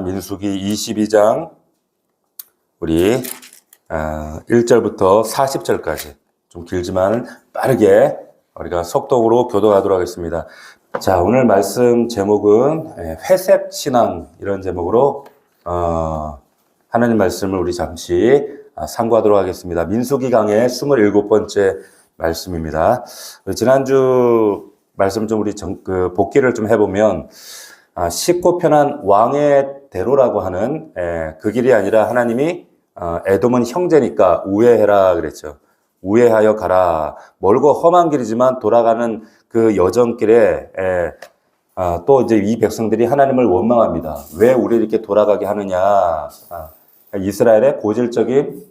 민수기 22장 우리 1절부터 40절까지 좀 길지만 빠르게 우리가 속독으로 교도하도록 하겠습니다. 자, 오늘 말씀 제목은 회색 신앙 이런 제목으로 하나님 말씀을 우리 잠시 상고하도록 하겠습니다. 민수기 강의 27번째 말씀입니다. 지난주 말씀 좀 우리 복기를 좀 해보면 쉽고 편한 왕의 대로라고 하는 그 길이 아니라 하나님이 에돔은 형제니까 우회해라 그랬죠. 우회하여 가라. 멀고 험한 길이지만 돌아가는 그 여정길에 또 이제 이 백성들이 하나님을 원망합니다. 왜 우리를 이렇게 돌아가게 하느냐. 이스라엘의 고질적인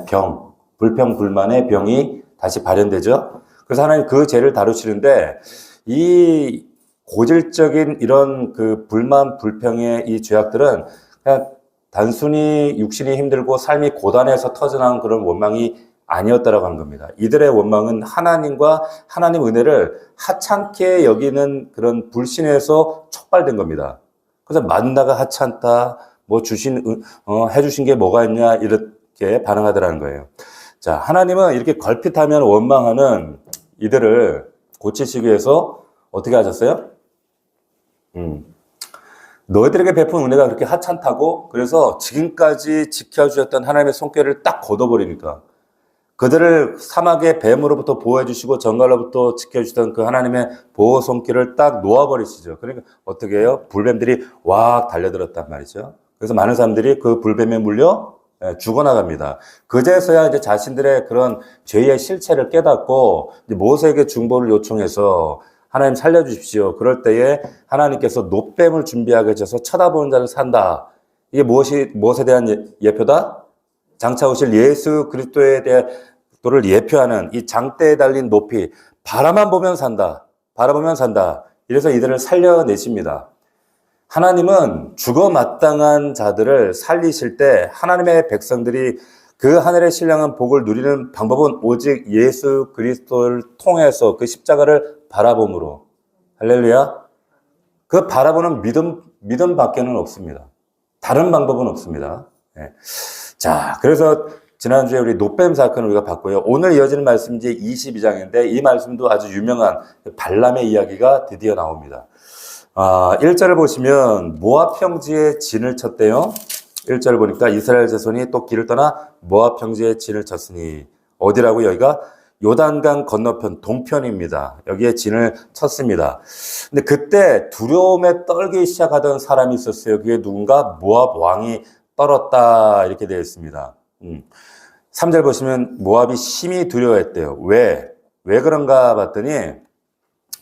병, 불평불만의 병이 다시 발현되죠. 그래서 하나님 그 죄를 다루시는데 이 고질적인 이런 그 불만, 불평의 이 죄악들은 그냥 단순히 육신이 힘들고 삶이 고단해서 터져나온 그런 원망이 아니었다라고 하는 겁니다. 이들의 원망은 하나님과 하나님 은혜를 하찮게 여기는 그런 불신에서 촉발된 겁니다. 그래서 만나가 하찮다, 뭐 해주신 게 뭐가 있냐, 이렇게 반응하더라는 거예요. 자, 하나님은 이렇게 걸핏하면 원망하는 이들을 고치시기 위해서 어떻게 하셨어요? 너희들에게 베푼 은혜가 그렇게 하찮다고? 그래서 지금까지 지켜주셨던 하나님의 손길을 딱 걷어버리니까 그들을 사막의 뱀으로부터 보호해 주시고 정갈로부터 지켜주시던 그 하나님의 보호 손길을 딱 놓아버리시죠. 그러니까 어떻게 해요? 불뱀들이 왁 달려들었단 말이죠. 그래서 많은 사람들이 그 불뱀에 물려 죽어나갑니다. 그제서야 이제 자신들의 그런 죄의 실체를 깨닫고 이제 모세에게 중보를 요청해서 하나님 살려주십시오. 그럴 때에 하나님께서 놋뱀을 준비하게 해서 쳐다보는 자를 산다. 이게 무엇에 대한 예표다? 장차 오실 예수 그리스도에 대한 도를 예표하는 이 장대에 달린 높이, 바라만 보면 산다. 바라보면 산다. 이래서 이들을 살려내십니다. 하나님은 죽어 마땅한 자들을 살리실 때 하나님의 백성들이 그 하늘의 신령한 복을 누리는 방법은 오직 예수 그리스도를 통해서 그 십자가를 바라봄으로. 할렐루야. 그 바라보는 믿음 밖에는 없습니다. 다른 방법은 없습니다. 네. 자, 그래서 지난주에 우리 놋뱀 사건을 우리가 봤고요. 오늘 이어지는 말씀 이제 22장인데 이 말씀도 아주 유명한 발람의 이야기가 드디어 나옵니다. 1절을 보시면 모압 평지에 진을 쳤대요. 1절 보니까 이스라엘 자손이 또 길을 떠나 모압 평지에 진을 쳤으니 어디라고? 여기가 요단강 건너편 동편입니다. 여기에 진을 쳤습니다. 근데 그때 두려움에 떨기 시작하던 사람이 있었어요. 그게 누군가? 모압 왕이 떨었다 이렇게 되어 있습니다. 3절 보시면 모압이 심히 두려워했대요. 왜 그런가 봤더니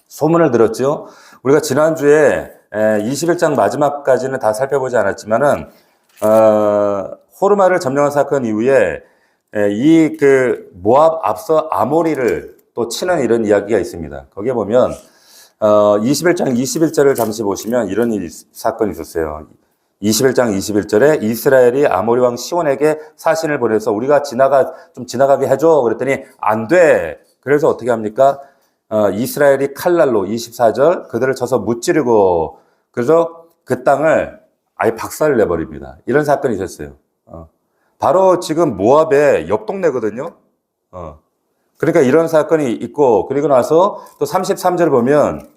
소문을 들었죠. 우리가 지난주에 21장 마지막까지는 다 살펴보지 않았지만은 호르마를 점령한 사건 이후에 이 모압 앞서 아모리를 또 치는 이런 이야기가 있습니다. 거기에 보면 21장 21절을 잠시 보시면 이런 사건이 있었어요. 21장 21절에 이스라엘이 아모리 왕 시온에게 사신을 보내서 우리가 좀 지나가게 해줘. 그랬더니 안 돼. 그래서 어떻게 합니까? 이스라엘이 칼날로 24절 그들을 쳐서 무찌르고 그래서 그 땅을 아예 박살을 내버립니다. 이런 사건이 있었어요. 바로 지금 모압의 옆 동네거든요. 그러니까 이런 사건이 있고 그리고 나서 또 33절을 보면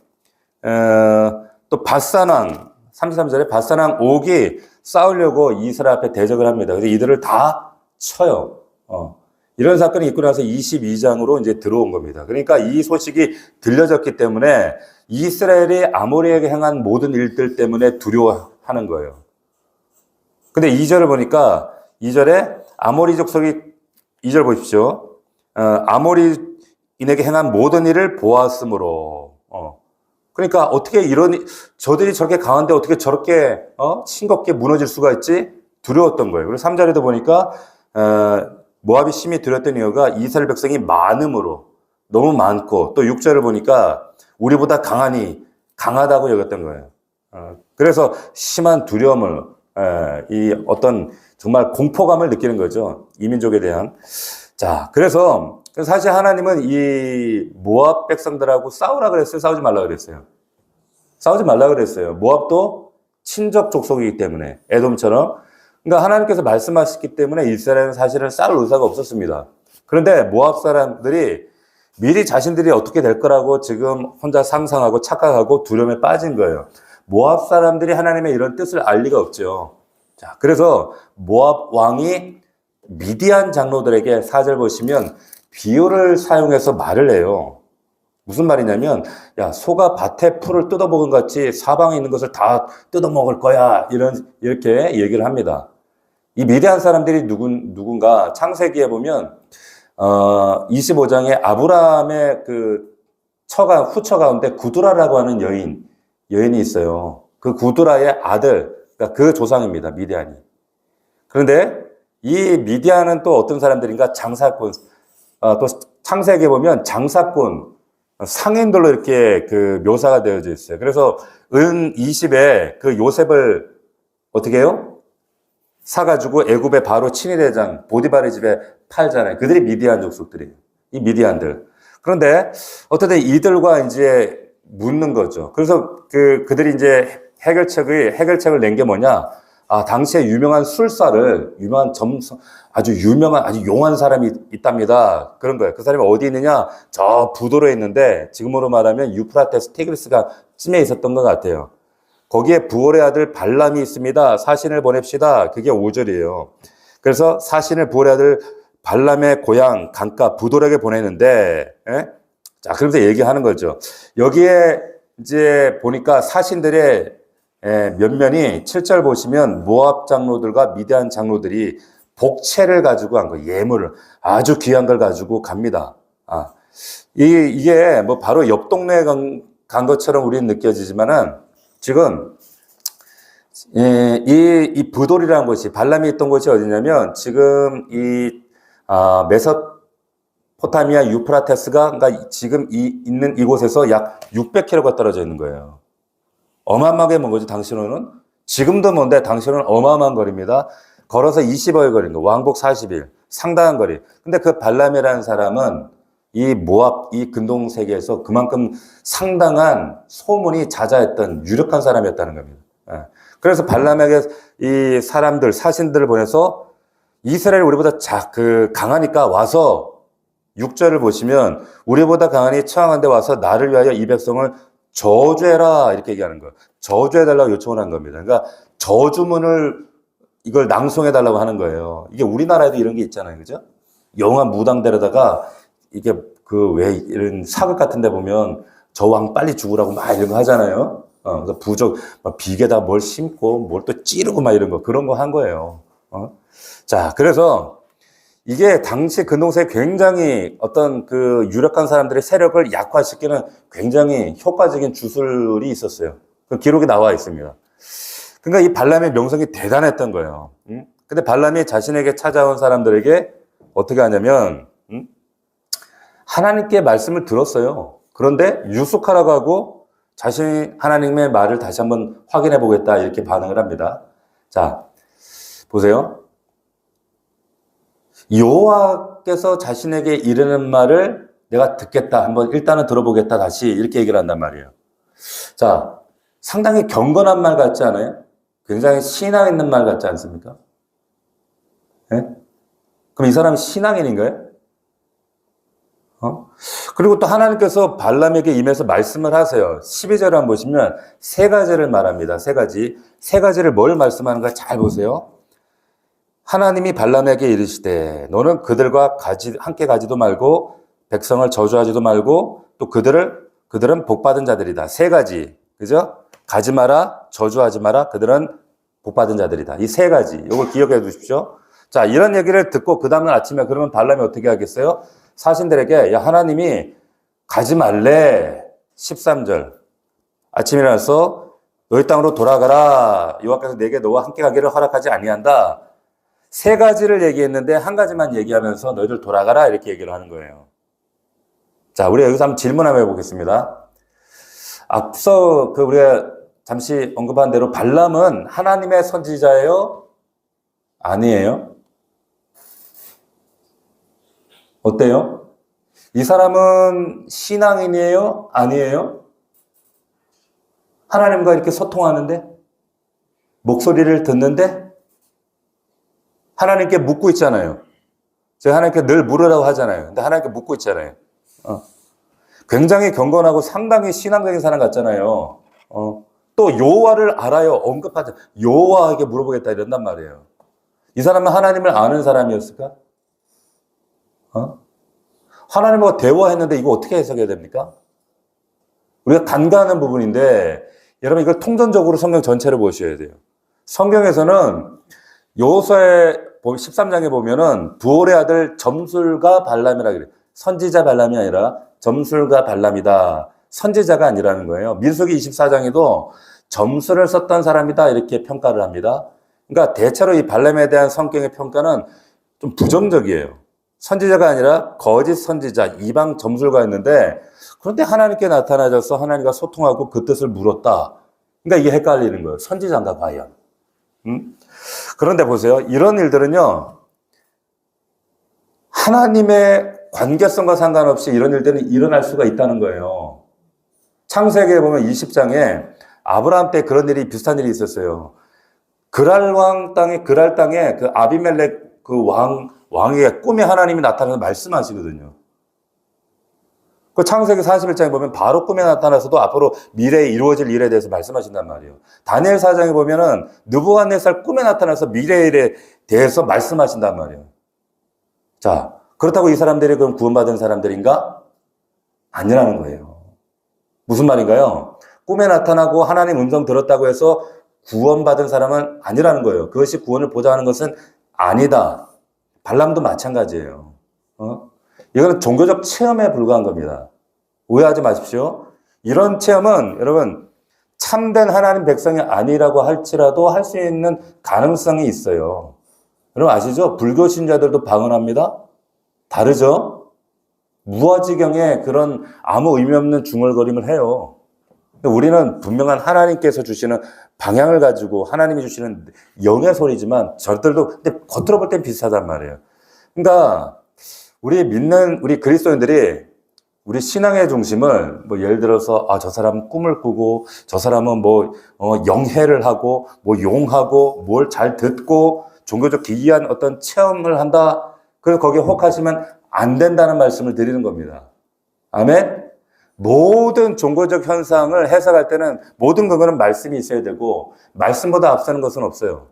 또 바산왕 33절에 바산왕 옥이 싸우려고 이스라엘 앞에 대적을 합니다. 그래서 이들을 다 쳐요. 이런 사건이 있고 나서 22장으로 이제 들어온 겁니다. 그러니까 이 소식이 들려졌기 때문에 이스라엘이 아모리에게 행한 모든 일들 때문에 두려워하는 거예요. 근데 2절을 보니까 2절에 아모리 족속이 2절 보십시오. 아모리인에게 행한 모든 일을 보았으므로. 그러니까 어떻게 저들이 저렇게 강한데 어떻게 저렇게 싱겁게 무너질 수가 있지? 두려웠던 거예요. 그리고 3절에도 보니까 모압이 심히 두려웠던 이유가 이스라엘 백성이 많음으로 너무 많고 또 6절을 보니까 우리보다 강하다고 여겼던 거예요. 그래서 심한 두려움을 이 어떤 정말 공포감을 느끼는 거죠. 이민족에 대한. 자, 그래서 사실 하나님은 이 모압 백성들하고 싸우라 그랬어요? 싸우지 말라 그랬어요? 싸우지 말라 그랬어요. 모압도 친족 족속이기 때문에 에돔처럼. 그러니까 하나님께서 말씀하셨기 때문에 이스라엘은 사실은 싸울 의사가 없었습니다. 그런데 모압 사람들이 미리 자신들이 어떻게 될 거라고 지금 혼자 상상하고 착각하고 두려움에 빠진 거예요. 모압 사람들이 하나님의 이런 뜻을 알 리가 없죠. 자, 그래서 모압 왕이 미디안 장로들에게 4절 보시면 비유를 사용해서 말을 해요. 무슨 말이냐면, 야, 소가 밭에 풀을 뜯어먹은 것 같이 사방에 있는 것을 다 뜯어먹을 거야. 이렇게 얘기를 합니다. 이 미디안 사람들이 누군가 창세기에 보면, 25장에 아브라함의 그 후처 가운데 구두라라고 하는 여인이 있어요. 그 구두라의 아들, 그러니까 그 조상입니다. 미디안이. 그런데 이 미디안은 또 어떤 사람들인가? 장사꾼. 또 창세기에 보면 장사꾼, 상인들로 이렇게 그 묘사가 되어져 있어요. 그래서 은 20에 그 요셉을 어떻게 해요? 사가지고 애굽의 바로 친위대장 보디발의 집에 팔잖아요. 그들이 미디안 족속들이에요. 이 미디안들. 그런데 어쨌든 이들과 이제 묻는 거죠. 그래서 그들이 이제 해결책을 낸 게 뭐냐? 아, 당시에 유명한 술사를, 아주 용한 사람이 있답니다. 그런 거예요. 그 사람이 어디 있느냐? 저 부도로에 있는데, 지금으로 말하면 유프라테스 티그리스가 쯤에 있었던 것 같아요. 거기에 부올의 아들 발람이 있습니다. 사신을 보냅시다. 그게 5절이에요. 그래서 사신을 부올의 아들 발람의 고향 강가 부돌에게 보내는데, 예? 자, 그러면서 얘기하는 거죠. 여기에 이제 보니까 사신들의 면면이 7절 보시면 모압 장로들과 미디안 장로들이 복채를 가지고 간 거예요. 예물을 아주 귀한 걸 가지고 갑니다. 아, 이게 뭐 바로 옆 동네에 간 것처럼 우리는 느껴지지만은 지금 이 부돌이라는 곳이 발람이 있던 곳이 어디냐면 지금 메소포타미아 유프라테스가 그러니까 지금 있는 이곳에서 약 600km가 떨어져 있는 거예요. 어마어마하게 먼 거죠, 당시로는. 지금도 먼데 당시로는 어마어마한 거리입니다. 걸어서 20여일 거리인 거, 왕복 40일. 상당한 거리. 근데 그 발람이라는 사람은 이 모압, 이 근동 세계에서 그만큼 상당한 소문이 자자했던 유력한 사람이었다는 겁니다. 그래서 발람에게 이 사신들을 보내서 이스라엘 우리보다 강하니까 와서 6절을 보시면 우리보다 강하니 처항한데 와서 나를 위하여 이 백성을 저주해라 이렇게 얘기하는 거예요. 저주해달라고 요청을 한 겁니다. 그러니까 저주문을 이걸 낭송해달라고 하는 거예요. 이게 우리나라에도 이런 게 있잖아요. 그죠? 영화 무당대로다가 이게 왜 이런 사극 같은 데 보면 저 왕 빨리 죽으라고 막 이런 거 하잖아요. 그래서 부적, 막 비계다 뭘 심고 뭘 또 찌르고 막 이런 거 그런 거 한 거예요. 자, 그래서 이게 당시 근동세에 굉장히 어떤 그 유력한 사람들의 세력을 약화시키는 굉장히 효과적인 주술이 있었어요. 그 기록이 나와 있습니다. 그러니까 이 발람의 명성이 대단했던 거예요. 근데 발람이 자신에게 찾아온 사람들에게 어떻게 하냐면, 하나님께 말씀을 들었어요. 그런데 유숙하라고 하고 자신이 하나님의 말을 다시 한번 확인해 보겠다 이렇게 반응을 합니다. 자, 보세요. 여호와께서 자신에게 이르는 말을 내가 듣겠다. 한번 일단은 들어보겠다. 다시 이렇게 얘기를 한단 말이에요. 자, 상당히 경건한 말 같지 않아요? 굉장히 신앙 있는 말 같지 않습니까? 네? 그럼 이 사람이 신앙인인가요? 그리고 또 하나님께서 발람에게 임해서 말씀을 하세요. 12절을 한번 보시면 세 가지를 말합니다. 세 가지. 세 가지를 뭘 말씀하는가 잘 보세요. 하나님이 발람에게 이르시되 너는 그들과 함께 가지도 말고 백성을 저주하지도 말고 또 그들은 복받은 자들이다. 세 가지. 그죠? 가지 마라, 저주하지 마라, 그들은 복받은 자들이다. 이 세 가지. 이걸 기억해 두십시오. 자, 이런 얘기를 듣고 그 다음날 아침에 그러면 발람이 어떻게 하겠어요? 사신들에게 야, 하나님이 가지 말래. 13절. 아침에 일어나서 너희 땅으로 돌아가라. 여호와께서 내게 너와 함께 가기를 허락하지 아니한다. 세 가지를 얘기했는데 한 가지만 얘기하면서 너희들 돌아가라 이렇게 얘기를 하는 거예요. 자, 우리 여기서 한번 질문 한번 해보겠습니다. 앞서 우리가 잠시 언급한 대로 발람은 하나님의 선지자예요? 아니에요? 어때요? 이 사람은 신앙인이에요? 아니에요? 하나님과 이렇게 소통하는데? 목소리를 듣는데 하나님께 묻고 있잖아요. 제가 하나님께 늘 물으라고 하잖아요. 근데 하나님께 묻고 있잖아요. 굉장히 경건하고 상당히 신앙적인 사람 같잖아요. 또 여호와를 알아요. 언급하자. 여호와에게 물어보겠다 이런단 말이에요. 이 사람은 하나님을 아는 사람이었을까? 하나님과 대화했는데 이거 어떻게 해석해야 됩니까? 우리가 간과하는 부분인데 여러분 이걸 통전적으로 성경 전체를 보셔야 돼요. 성경에서는 여호수아 13장에 보면은 부올의 아들 점술과 발람이라 그래요. 선지자 발람이 아니라 점술과 발람이다. 선지자가 아니라는 거예요. 민수기 24장에도 점술을 썼던 사람이다 이렇게 평가를 합니다. 그러니까 대체로 이 발람에 대한 성경의 평가는 좀 부정적이에요. 선지자가 아니라 거짓 선지자, 이방 점술가였는데 그런데 하나님께 나타나셔서 하나님과 소통하고 그 뜻을 물었다. 그러니까 이게 헷갈리는 거예요. 선지자인가 과연. 그런데 보세요. 이런 일들은요. 하나님의 관계성과 상관없이 이런 일들은 일어날 수가 있다는 거예요. 창세기에 보면 20장에 아브라함 때 그런 일이 비슷한 일이 있었어요. 그랄 땅에 그 아비멜렉 그 왕의 꿈에 하나님이 나타나서 말씀하시거든요. 그 창세기 41장에 보면 바로 꿈에 나타나서도 앞으로 미래에 이루어질 일에 대해서 말씀하신단 말이에요. 다니엘 4장에 보면은 느부갓네살 꿈에 나타나서 미래의 일에 대해서 말씀하신단 말이에요. 자, 그렇다고 이 사람들이 그럼 구원받은 사람들인가? 아니라는 거예요. 무슨 말인가요? 꿈에 나타나고 하나님 음성 들었다고 해서 구원받은 사람은 아니라는 거예요. 그것이 구원을 보장하는 것은 아니다. 발람도 마찬가지예요. 이거는 종교적 체험에 불과한 겁니다. 오해하지 마십시오. 이런 체험은 여러분 참된 하나님 백성이 아니라고 할지라도 할 수 있는 가능성이 있어요. 여러분 아시죠? 불교 신자들도 방언합니다. 다르죠? 무아지경에 그런 아무 의미 없는 중얼거림을 해요. 우리는 분명한 하나님께서 주시는 방향을 가지고 하나님이 주시는 영의 소리지만 저들도 근데 겉으로 볼 땐 비슷하단 말이에요. 그러니까 우리 믿는 우리 그리스도인들이 우리 신앙의 중심을 뭐 예를 들어서 저 사람은 꿈을 꾸고 저 사람은 뭐 영해를 하고 뭐 용하고 뭘 잘 듣고 종교적 기이한 어떤 체험을 한다. 그래서 거기에 혹하시면 안 된다는 말씀을 드리는 겁니다. 아멘. 모든 종교적 현상을 해석할 때는 모든 그거는 말씀이 있어야 되고 말씀보다 앞서는 것은 없어요.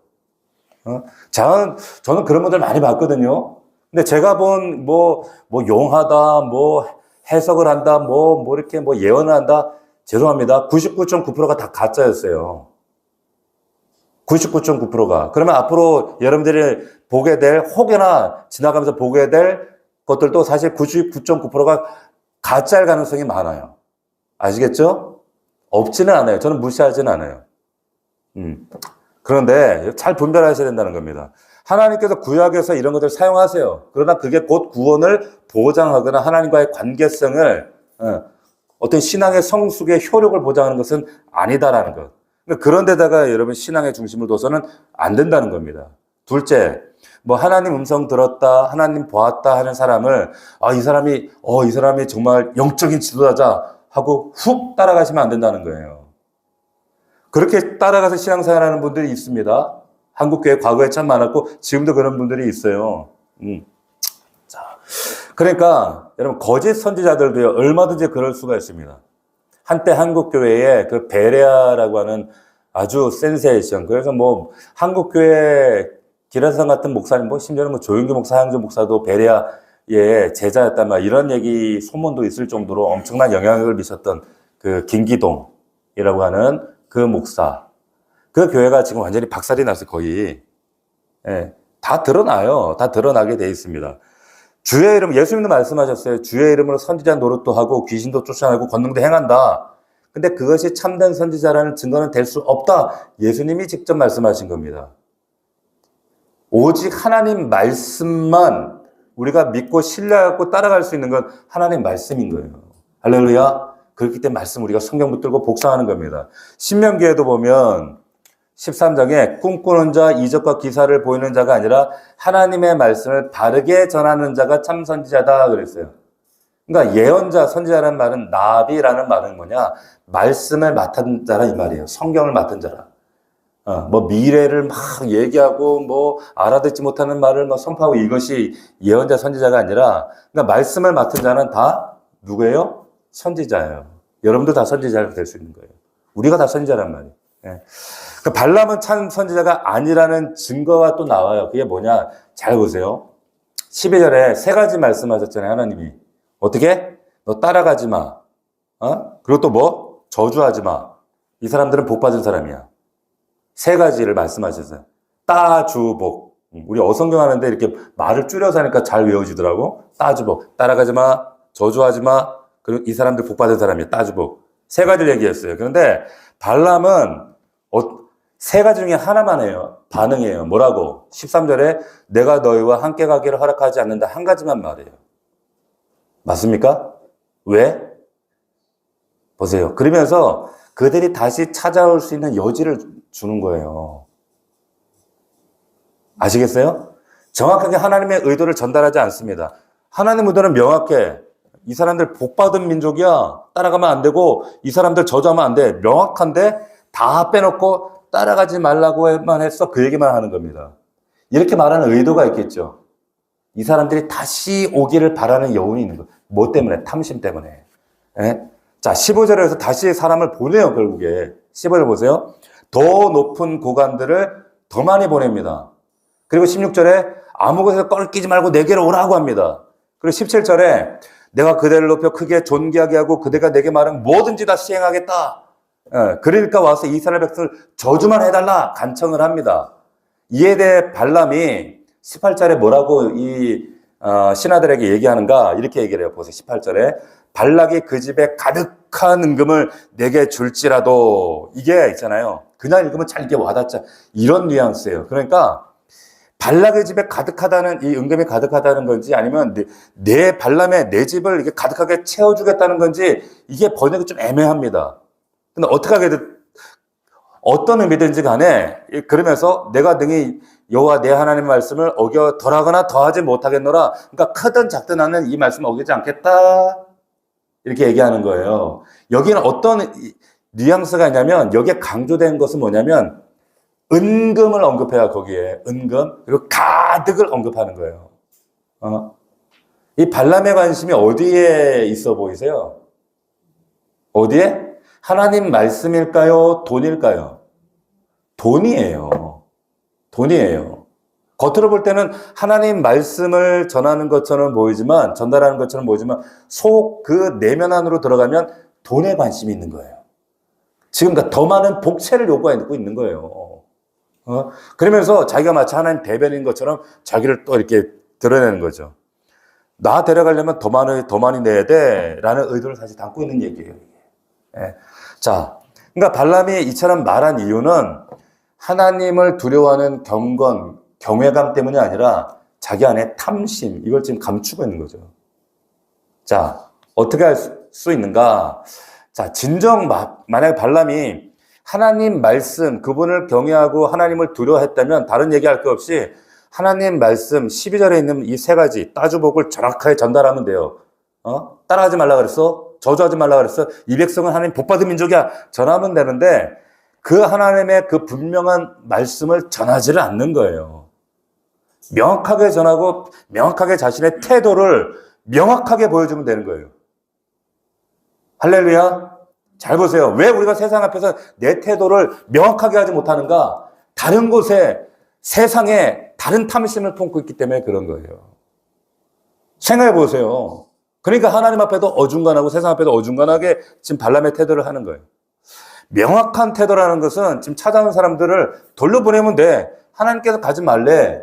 저는 그런 분들 많이 봤거든요. 근데 제가 본 뭐 용하다, 뭐 해석을 한다, 뭐 이렇게 뭐 예언을 한다. 죄송합니다. 99.9%가 다 가짜였어요. 99.9%가. 그러면 앞으로 여러분들이 보게 될 혹여나 지나가면서 보게 될 것들도 사실 99.9%가 가짜일 가능성이 많아요. 아시겠죠? 없지는 않아요. 저는 무시하지는 않아요. 그런데 잘 분별하셔야 된다는 겁니다. 하나님께서 구약에서 이런 것들을 사용하세요. 그러나 그게 곧 구원을 보장하거나 하나님과의 관계성을 어떤 신앙의 성숙의 효력을 보장하는 것은 아니다라는 것. 그런 데다가 여러분 신앙의 중심을 둬서는 안 된다는 겁니다. 둘째, 뭐 하나님 음성 들었다, 하나님 보았다 하는 사람을 이 사람이 정말 영적인 지도자자 하고 훅 따라가시면 안 된다는 거예요. 그렇게 따라가서 신앙생활하는 분들이 있습니다. 한국교회 과거에 참 많았고 지금도 그런 분들이 있어요. 자, 그러니까 여러분 거짓 선지자들도요 얼마든지 그럴 수가 있습니다. 한때 한국교회에 그 베레아라고 하는 아주 센세이션. 그래서 뭐 한국교회 기라성 같은 목사님, 뭐 심지어는 뭐 조용기 목사, 하영주 목사도 베레아의 제자였단 말 이런 얘기 소문도 있을 정도로 엄청난 영향력을 미쳤던 그 김기동이라고 하는 그 목사. 그 교회가 지금 완전히 박살이 났어요, 거의. 예, 다 드러나요. 다 드러나게 돼 있습니다. 주의 이름, 예수님도 말씀하셨어요. 주의 이름으로 선지자 노릇도 하고 귀신도 쫓아내고 권능도 행한다. 근데 그것이 참된 선지자라는 증거는 될 수 없다. 예수님이 직접 말씀하신 겁니다. 오직 하나님 말씀만 우리가 믿고 신뢰하고 따라갈 수 있는 건 하나님 말씀인 거예요. 할렐루야. 그렇기 때문에 말씀 우리가 성경 붙들고 복사하는 겁니다. 신명기에도 보면 13장에 꿈꾸는 자, 이적과 기사를 보이는 자가 아니라 하나님의 말씀을 바르게 전하는 자가 참 선지자다 그랬어요. 그러니까 예언자, 선지자라는 말은 나비라는 말은 뭐냐? 말씀을 맡은 자라 이 말이에요. 성경을 맡은 자라. 뭐 미래를 막 얘기하고 뭐 알아듣지 못하는 말을 막 선포하고 이것이 예언자 선지자가 아니라 그러니까 말씀을 맡은 자는 다 누구예요? 선지자예요. 여러분도 다 선지자가 될 수 있는 거예요. 우리가 다 선지자란 말이에요. 예. 그 발람은 참 선지자가 아니라는 증거가 또 나와요. 그게 뭐냐? 잘 보세요. 12절에 세 가지 말씀하셨잖아요. 하나님이. 어떻게? 너 따라가지 마. 그리고 또 뭐? 저주하지 마. 이 사람들은 복 받은 사람이야. 세 가지를 말씀하셨어요. 따주복. 우리 어성경 하는데 이렇게 말을 줄여서 하니까 잘 외워지더라고. 따주복. 따라가지 마. 저주하지 마. 그리고 이 사람들 복 받은 사람이야. 따주복. 세 가지를 얘기했어요. 그런데 발람은 세 가지 중에 하나만 해요. 반응해요. 뭐라고? 13절에 내가 너희와 함께 가기를 허락하지 않는다. 한 가지만 말해요. 맞습니까? 왜? 보세요. 그러면서 그들이 다시 찾아올 수 있는 여지를 주는 거예요. 아시겠어요? 정확하게 하나님의 의도를 전달하지 않습니다. 하나님의 의도는 명확해. 이 사람들 복받은 민족이야. 따라가면 안 되고 이 사람들 저주하면 안 돼. 명확한데 다 빼놓고 따라가지 말라고만 했어. 그 얘기만 하는 겁니다. 이렇게 말하는 의도가 있겠죠. 이 사람들이 다시 오기를 바라는 여운이 있는 거예요. 뭐 때문에? 탐심 때문에. 예? 자, 15절에서 다시 사람을 보내요, 결국에. 15절 보세요. 더 높은 고관들을 더 많이 보냅니다. 그리고 16절에 아무 곳에서 껄끼지 말고 내게로 오라고 합니다. 그리고 17절에 내가 그대를 높여 크게 존귀하게 하고 그대가 내게 말한 뭐든지 다 시행하겠다. 그러니까 와서 이스라엘 백성을 저주만 해달라 간청을 합니다. 이에 대해 발람이 18절에 뭐라고 신하들에게 얘기하는가 이렇게 얘기를 해요. 보세요. 18절에 발락이 그 집에 가득한 은금을 내게 줄지라도 이게 있잖아요. 그냥 읽으면 잘 이게 와닿자 이런 뉘앙스예요. 그러니까 발락의 집에 가득하다는 이 은금이 가득하다는 건지 아니면 내 발람의 내 집을 이렇게 가득하게 채워주겠다는 건지 이게 번역이 좀 애매합니다. 근데 어떻게 하게든 어떤 의미든지 간에 그러면서 내가 능히 여호와 내 하나님의 말씀을 어겨 덜하거나 더하지 못하겠노라. 그러니까 크든 작든 나는 이 말씀을 어기지 않겠다. 이렇게 얘기하는 거예요. 여기는 어떤 뉘앙스가 있냐면 여기에 강조된 것은 뭐냐면 은금을 언급해요. 거기에 은금 그리고 가득을 언급하는 거예요. 이 발람의 관심이 어디에 있어 보이세요? 어디에? 하나님 말씀일까요? 돈일까요? 돈이에요. 돈이에요. 겉으로 볼 때는 하나님 말씀을 전하는 것처럼 보이지만, 전달하는 것처럼 보이지만, 속 그 내면 안으로 들어가면 돈에 관심이 있는 거예요. 지금 더 많은 복채를 요구하고 있는 거예요. 그러면서 자기가 마치 하나님 대변인 것처럼 자기를 또 이렇게 드러내는 거죠. 나 데려가려면 더 많이 내야 돼. 라는 의도를 사실 담고 있는 얘기예요. 예. 자, 그러니까 발람이 이처럼 말한 이유는 하나님을 두려워하는 경외감 때문이 아니라 자기 안에 탐심, 이걸 지금 감추고 있는 거죠. 자, 어떻게 할 수 있는가? 자, 만약에 발람이 하나님 말씀, 그분을 경외하고 하나님을 두려워했다면 다른 얘기할 거 없이 하나님 말씀 12절에 있는 이 세 가지 따주복을 정확하게 전달하면 돼요. 따라하지 말라 그랬어? 저주하지 말라 그랬어? 이 백성은 하나님 복받은 민족이야. 전하면 되는데 그 하나님의 그 분명한 말씀을 전하지를 않는 거예요. 명확하게 전하고 명확하게 자신의 태도를 명확하게 보여주면 되는 거예요. 할렐루야. 잘 보세요. 왜 우리가 세상 앞에서 내 태도를 명확하게 하지 못하는가? 다른 곳에 세상에 다른 탐심을 품고 있기 때문에 그런 거예요. 생각해 보세요. 그러니까 하나님 앞에도 어중간하고 세상 앞에도 어중간하게 지금 발람의 태도를 하는 거예요. 명확한 태도라는 것은 지금 찾아온 사람들을 돌려보내면 돼. 하나님께서 가지 말래.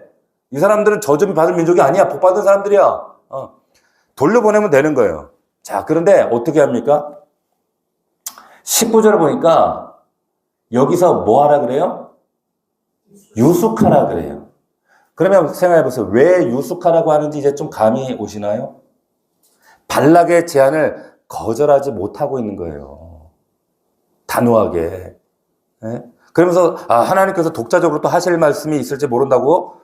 이 사람들은 저주를 받은 민족이 아니야. 복 받은 사람들이야. 돌려보내면 되는 거예요. 자, 그런데 어떻게 합니까? 19절을 보니까 여기서 뭐 하라 그래요? 유숙하라 그래요. 그러면 생각해 보세요. 왜 유숙하라고 하는지 이제 좀 감이 오시나요? 발락의 제안을 거절하지 못하고 있는 거예요. 단호하게. 네? 그러면서 하나님께서 독자적으로 또 하실 말씀이 있을지 모른다고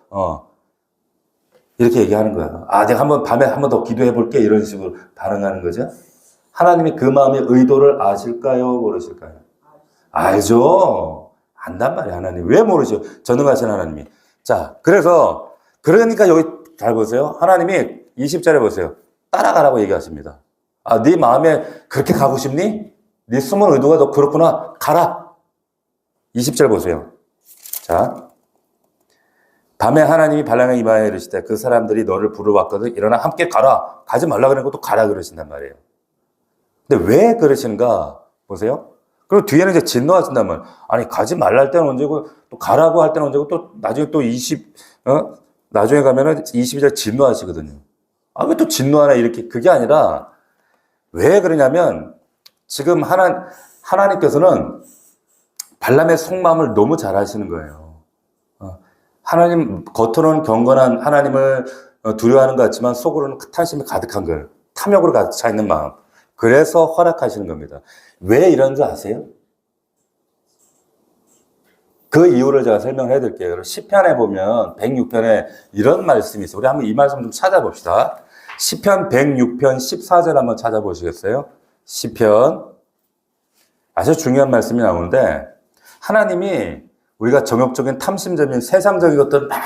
이렇게 얘기하는 거예요. 내가 밤에 한 번 더 기도해 볼게 이런 식으로 반응하는 거죠. 하나님이 그 마음의 의도를 아실까요? 모르실까요? 알죠. 안단 말이에요, 하나님. 왜 모르죠? 전능하신 하나님이. 자, 그러니까 여기 잘 보세요. 하나님이 20절에 보세요. 따라가라고 얘기하십니다. 아, 네 마음에 그렇게 가고 싶니? 네 숨은 의도가 너 그렇구나. 가라. 20절 보세요. 자, 밤에 하나님이 발람에게 이마에 이르시되 그 사람들이 너를 부르왔거든. 일어나 함께 가라. 가지 말라 그러는 것도 가라 그러신단 말이에요. 근데 왜 그러시는가 보세요. 그리고 뒤에는 이제 진노하신단 말이에요. 아니, 가지 말라 할 때는 언제고, 또 가라고 할 때는 언제고, 또 나중에 또 나중에 가면은 22절 진노하시거든요. 아, 왜 또 진노하나 이렇게. 그게 아니라 왜 그러냐면 지금 하나님께서는 발람의 속마음을 너무 잘 아시는 거예요. 하나님, 겉으로는 경건한 하나님을 두려워하는 것 같지만 속으로는 탐심이 가득한 걸, 탐욕으로 가득 차 있는 마음. 그래서 허락하시는 겁니다. 왜 이런 줄 아세요? 그 이유를 제가 설명해 드릴게요. 시편에 보면 106편에 이런 말씀이 있어요. 우리 한번 이 말씀 좀 찾아봅시다. 시편 106편 14절 한번 찾아보시겠어요? 시편. 아주 중요한 말씀이 나오는데 하나님이 우리가 정욕적인 탐심적인 세상적인 것들 막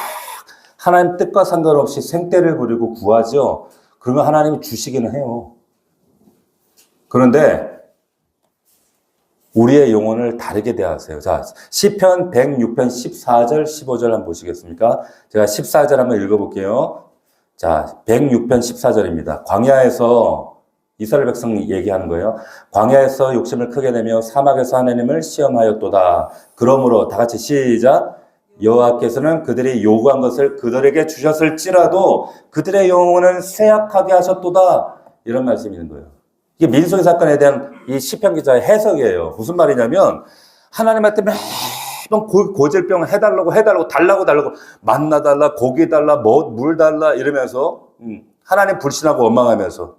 하나님 뜻과 상관없이 생떼를 부리고 구하죠. 그러면 하나님이 주시기는 해요. 그런데 우리의 영혼을 다르게 대하세요. 자, 시편 106편 14절, 15절 한번 보시겠습니까? 제가 14절 한번 읽어볼게요. 자, 106편 14절입니다. 광야에서 이스라엘 백성 얘기하는 거예요. 광야에서 욕심을 크게 내며 사막에서 하나님을 시험하였도다. 그러므로 다 같이 시작. 여호와께서는 그들이 요구한 것을 그들에게 주셨을지라도 그들의 영혼을 쇠약하게 하셨도다. 이런 말씀이 있는 거예요. 이게 민수기 사건에 대한 이 시편 기자의 해석이에요. 무슨 말이냐면 하나님한테 매번 고질병을 해달라고 달라고 만나 달라, 고기 달라, 물 달라 이러면서 하나님 불신하고 원망하면서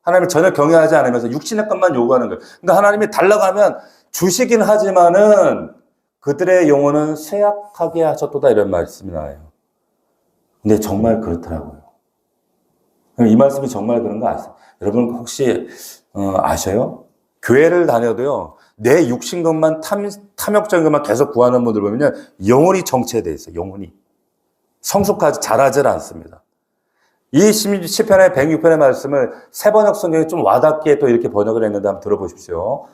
하나님을 전혀 경외하지 않으면서 육신의 것만 요구하는 거예요. 그러니까 하나님이 달라고 하면 주시긴 하지만은 그들의 영혼은 쇠약하게 하셨도다 이런 말씀이 나와요. 근데 정말 그렇더라고요. 이 말씀이 정말 그런 거 아세요? 여러분 혹시 아셔요? 교회를 다녀도요, 내 육신 것만 탐욕적인 것만 계속 구하는 분들 보면요, 영혼이 정체되어 있어요, 영혼이. 성숙하지, 자라질 않습니다. 이 시편의 106편의 말씀을 새번역 성경에 좀 와닿게 또 이렇게 번역을 했는데 한번 들어보십시오.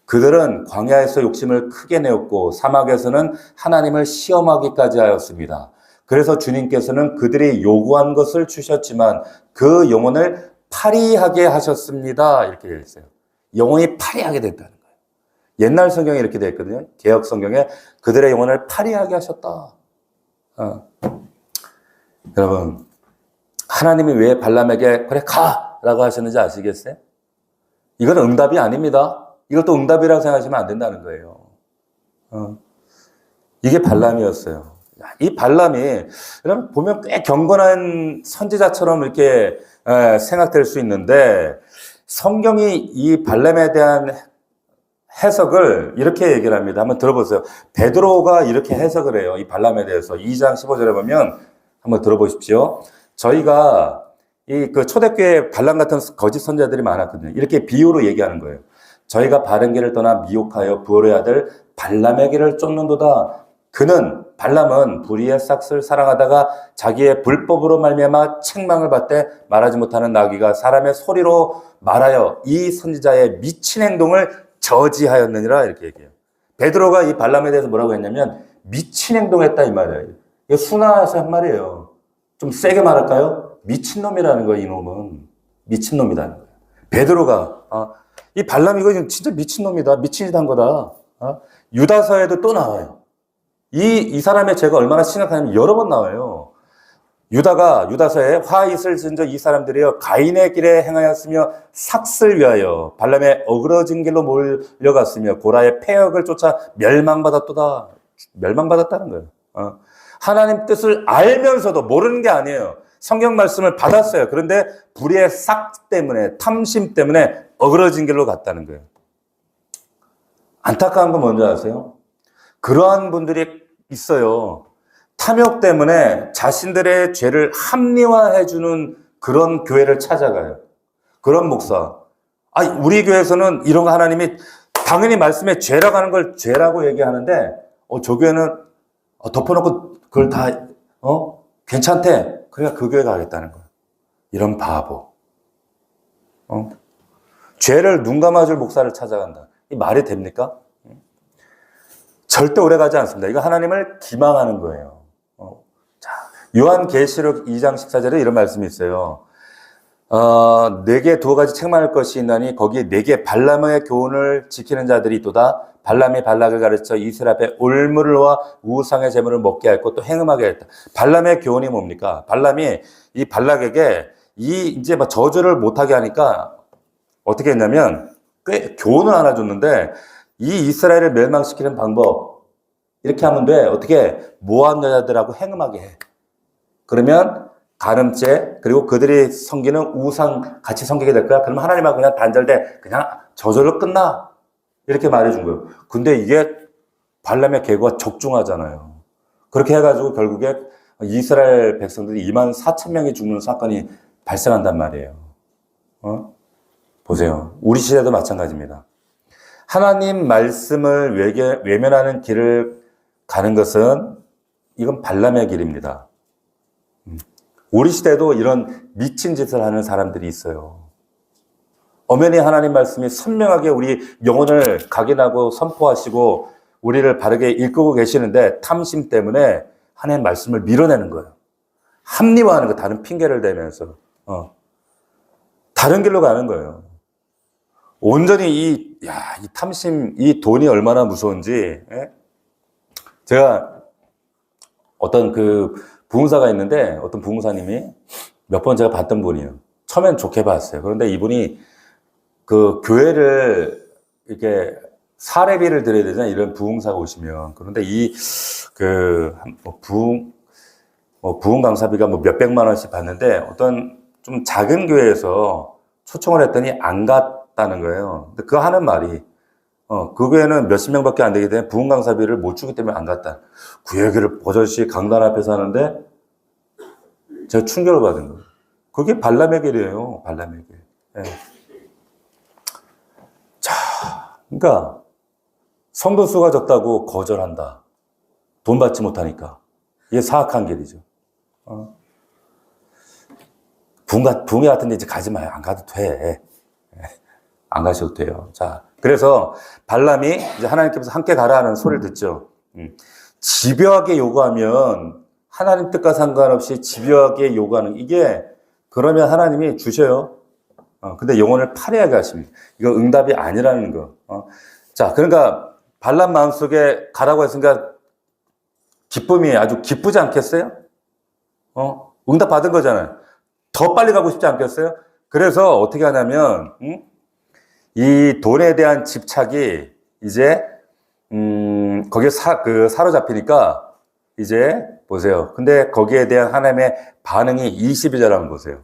그들은 광야에서 욕심을 크게 내었고 사막에서는 하나님을 시험하기까지 하였습니다. 그래서 주님께서는 그들이 요구한 것을 주셨지만 그 영혼을 파리하게 하셨습니다. 이렇게 되어 있어요. 영혼이 파리하게 됐다는 거예요. 옛날 성경에 이렇게 되어 있거든요. 개역 성경에 그들의 영혼을 파리하게 하셨다. 여러분, 하나님이 왜 발람에게 그래 가라고 하셨는지 아시겠어요? 이건 응답이 아닙니다. 이것도 응답이라고 생각하시면 안 된다는 거예요. 이게 발람이었어요. 이 발람이 여러분 보면 꽤 경건한 선지자처럼 이렇게 생각될 수 있는데 성경이 이 발람에 대한 해석을 이렇게 얘기를 합니다. 한번 들어보세요. 베드로가 이렇게 해석을 해요. 이 발람에 대해서 2장 15절에 보면 한번 들어보십시오. 저희가 그 초대교회에 발람 같은 거짓 선지자들이 많았거든요. 이렇게 비유로 얘기하는 거예요. 저희가 바른 길을 떠나 미혹하여 부올의 아들 발람의 길을 쫓는도다. 발람은 불의의 싹을 사랑하다가 자기의 불법으로 말미암아 책망을 받되 말하지 못하는 나귀가 사람의 소리로 말하여 이 선지자의 미친 행동을 저지하였느니라 이렇게 얘기해요. 베드로가 이 발람에 대해서 뭐라고 했냐면 미친 행동했다 이 말이에요. 이게 순화해서 한 말이에요. 좀 세게 말할까요? 미친놈이라는 거예요. 이놈은 미친놈이라는 거예요. 베드로가 이 발람 이거 진짜 미친놈이다. 미친 짓 한 거다. 유다서에도 또 나와요. 이 사람의 죄가 얼마나 심각하냐면 여러 번 나와요. 유다서에 화잇을 쓴 이 사람들이요 가인의 길에 행하였으며 삭슬 위하여 발람의 어그러진 길로 몰려갔으며 고라의 폐역을 쫓아 멸망받았도다. 멸망받았다는 거예요. 하나님 뜻을 알면서도 모르는 게 아니에요. 성경 말씀을 받았어요. 그런데 불의의 싹 때문에 탐심 때문에 어그러진 길로 갔다는 거예요. 안타까운 건 뭔지 아세요? 그러한 분들이 있어요. 탐욕 때문에 자신들의 죄를 합리화해주는 그런 교회를 찾아가요. 그런 목사. 우리 교회에서는 이런 거 하나님이 당연히 말씀에 죄라고 하는 걸 죄라고 얘기하는데 저 교회는 덮어놓고 그걸 다 괜찮대. 그러니까 그 교회 가겠다는 거야. 이런 바보. 죄를 눈 감아줄 목사를 찾아간다. 이 말이 됩니까? 절대 오래 가지 않습니다. 이거 하나님을 기망하는 거예요. 자, 요한계시록 2장 14절에 이런 말씀이 있어요. 내게 두 가지 책망할 것이 있나니 거기에 내게 발람의 교훈을 지키는 자들이 있도다. 발람이 발락을 가르쳐 이스라엘 앞에 올무와 우상의 제물을 먹게 했고 또 행음하게 했다. 발람의 교훈이 뭡니까? 발람이 이 발락에게 이제 막 저주를 못하게 하니까 어떻게 했냐면 꽤 교훈을 하나 줬는데 이 이스라엘을 멸망시키는 방법 이렇게 하면 돼. 어떻게 모압 여자들하고 행음하게 해. 그러면 간음죄 그리고 그들이 섬기는 우상 같이 섬기게 될 거야. 그러면 하나님하고 그냥 단절돼. 그냥 저절로 끝나. 이렇게 말해준 거예요. 근데 이게 발람의 계고가 적중하잖아요. 그렇게 해가지고 결국에 이스라엘 백성들이 24,000명이 죽는 사건이 발생한단 말이에요. 보세요. 우리 시대도 마찬가지입니다. 하나님 말씀을 외면하는 길을 가는 것은 이건 발람의 길입니다. 우리 시대도 이런 미친 짓을 하는 사람들이 있어요. 엄연히 하나님 말씀이 선명하게 우리 영혼을 각인하고 선포하시고 우리를 바르게 이끌고 계시는데 탐심 때문에 하나님 말씀을 밀어내는 거예요. 합리화하는 거, 다른 핑계를 대면서 다른 길로 가는 거예요. 온전히 이 탐심, 이 돈이 얼마나 무서운지. 제가 어떤 그 부흥사가 있는데 어떤 부흥사님이 몇 번 제가 봤던 분이에요. 처음엔 좋게 봤어요. 그런데 이분이 그 교회를 이렇게 사례비를 드려야 되잖아요. 이런 부흥사가 오시면. 그런데 부흥 강사비가 몇백만 원씩 받는데 어떤 좀 작은 교회에서 초청을 했더니 안 갔다는 거예요. 근데 그 하는 말이 그 교회는 몇십 명밖에 안 되기 때문에 부흥 강사비를 못 주기 때문에 안 갔다. 그 얘기를 버젓이 강단 앞에서 하는데 제가 충격을 받은 거예요. 그게 발람의 길이에요. 발람의 길. 네. 자, 그러니까 성도 수가 적다고 거절한다. 돈 받지 못하니까. 이게 사악한 길이죠. 붕괴 같은 데 이제 가지 마요. 안 가도 돼. 안 가셔도 돼요. 자, 그래서 발람이 이제 하나님께서 함께 가라 하는 소리를 듣죠. 집요하게 요구하면 하나님 뜻과 상관없이 집요하게 요구하는 이게 그러면 하나님이 주셔요. 근데 영혼을 파괴하게 하십니다. 이거 응답이 아니라는 거. 자, 그러니까 발람 마음속에 가라고 했으니까 기쁨이 아주 기쁘지 않겠어요? 응답 받은 거잖아요. 더 빨리 가고 싶지 않겠어요? 그래서 어떻게 하냐면 이 돈에 대한 집착이 이제 거기에 사로잡히니까 이제 보세요. 근데 거기에 대한 하나님의 반응이 22절 한번 보세요.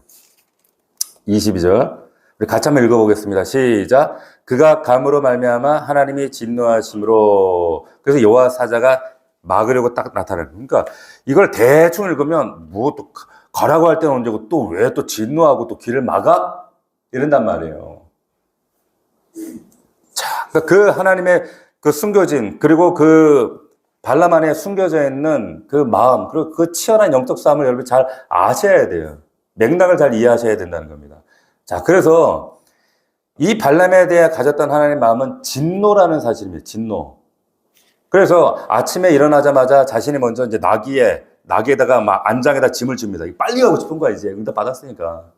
22절 우리 같이 한번 읽어보겠습니다. 시작. 그가 감으로 말미암아 하나님이 진노하심으로. 그래서 여호와 사자가 막으려고 딱 나타나는. 그러니까 이걸 대충 읽으면 뭐 또 가라고 할 때는 언제고 또 왜 또 진노하고 또 길을 막아? 이런단 말이에요. 자, 그러니까 그 하나님의 그 숨겨진 그리고 그 발람 안에 숨겨져 있는 그 마음 그리고 그 치열한 영적 싸움을 여러분 잘 아셔야 돼요. 맥락을 잘 이해하셔야 된다는 겁니다. 자, 그래서 이 발람에 대해 가졌던 하나님의 마음은 진노라는 사실입니다. 진노. 그래서 아침에 일어나자마자 자신이 먼저 이제 나귀에다가 막 안장에다 짐을 줍니다. 빨리 가고 싶은 거야, 이제. 응답 받았으니까.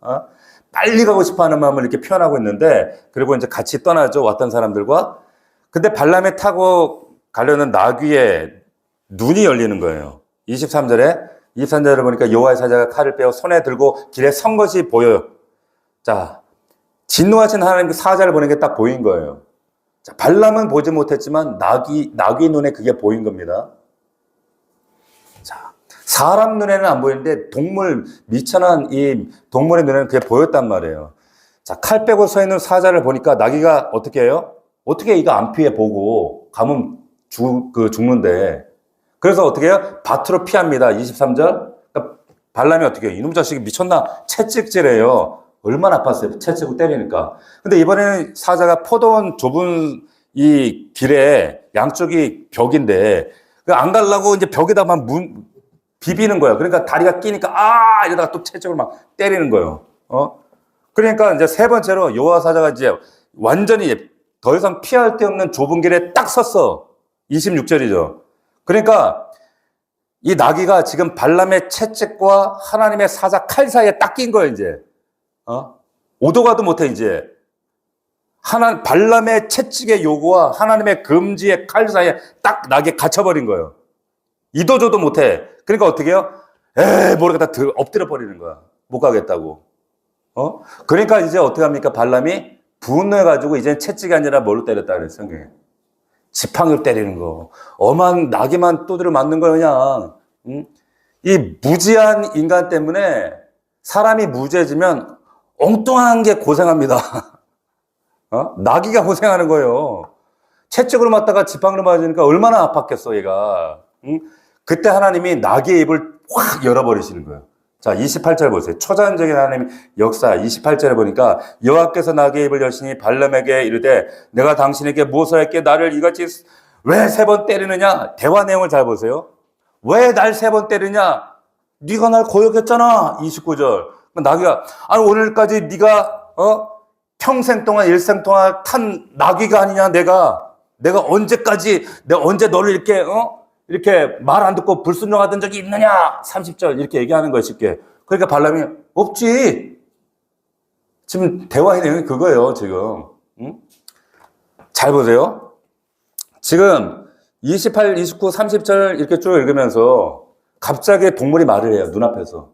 빨리 가고 싶어 하는 마음을 이렇게 표현하고 있는데, 그리고 이제 같이 떠나죠. 왔던 사람들과. 근데 발람에 타고 가려는 나귀의 눈이 열리는 거예요. 23절을 보니까 여호와의 사자가 칼을 빼어 손에 들고 길에 선 것이 보여요. 자, 진노하신 하나님의 사자를 보는 게 딱 보인 거예요. 자, 발람은 보지 못했지만 나귀 눈에 그게 보인 겁니다. 자, 사람 눈에는 안 보이는데 미천한 이 동물의 눈에는 그게 보였단 말이에요. 자, 칼 빼고 서 있는 사자를 보니까 나귀가 어떻게 해요? 어떻게 이거 안피해 보고 가면 죽는데. 그래서 어떻게 해요? 밭으로 피합니다. 23절. 그러니까 발람이 어떻게 해요? 이놈 자식이 미쳤나? 채찍질해요. 얼마나 아팠어요. 채찍을 때리니까. 근데 이번에는 사자가 포도원 좁은 이 길에 양쪽이 벽인데 안 가려고 이제 벽에다 막 비비는 거예요. 그러니까 다리가 끼니까 이러다가 또 채찍으로 막 때리는 거예요. 그러니까 이제 세 번째로 여호와 사자가 이제 완전히 더 이상 피할 데 없는 좁은 길에 딱 섰어. 26절이죠. 그러니까 이 나귀가 지금 발람의 채찍과 하나님의 사자 칼 사이에 딱 낀 거예요, 이제. 오도 가도 못해, 이제. 발람의 채찍의 요구와 하나님의 금지의 칼 사이에 딱 나귀에 갇혀버린 거예요. 이도저도 못해. 그러니까 어떻게 해요? 모르겠다. 엎드려 버리는 거야. 못 가겠다고. 그러니까 이제 어떻게 합니까? 발람이 분노해가지고 이제는 채찍이 아니라 뭘로 때렸다 그랬어요, 성경에. 지팡이로 때리는 거. 엄한 나귀만 두드려 맞는 거예요, 그냥. 이 무지한 인간 때문에 사람이 무지해지면 엉뚱한 게 고생합니다. 나귀가 고생하는 거예요. 채찍으로 맞다가 지팡이로 맞으니까 얼마나 아팠겠어, 얘가. 그때 하나님이 나귀의 입을 확 열어버리시는 거예요. 자, 28절 보세요. 초자연적인 하나님 역사 28절에 보니까 여호와께서 나귀의 입을 여시니 발람에게 이르되 내가 당신에게 무엇을 할게 나를 이같이 왜 세 번 때리느냐. 대화 내용을 잘 보세요. 왜 날 세 번 때리냐. 네가 날 거역했잖아. 29절. 나귀가 오늘까지 네가 평생 동안 일생 동안 탄 나귀가 아니냐. 내가 언제까지 내가 언제 너를 이렇게 말 안 듣고 불순종하던 적이 있느냐? 30절 이렇게 얘기하는 거예요, 쉽게. 그러니까 발람이 없지. 지금 대화의 내용이 그거예요, 지금. 잘 보세요. 지금 28, 29, 30절 이렇게 쭉 읽으면서 갑자기 동물이 말을 해요, 눈앞에서.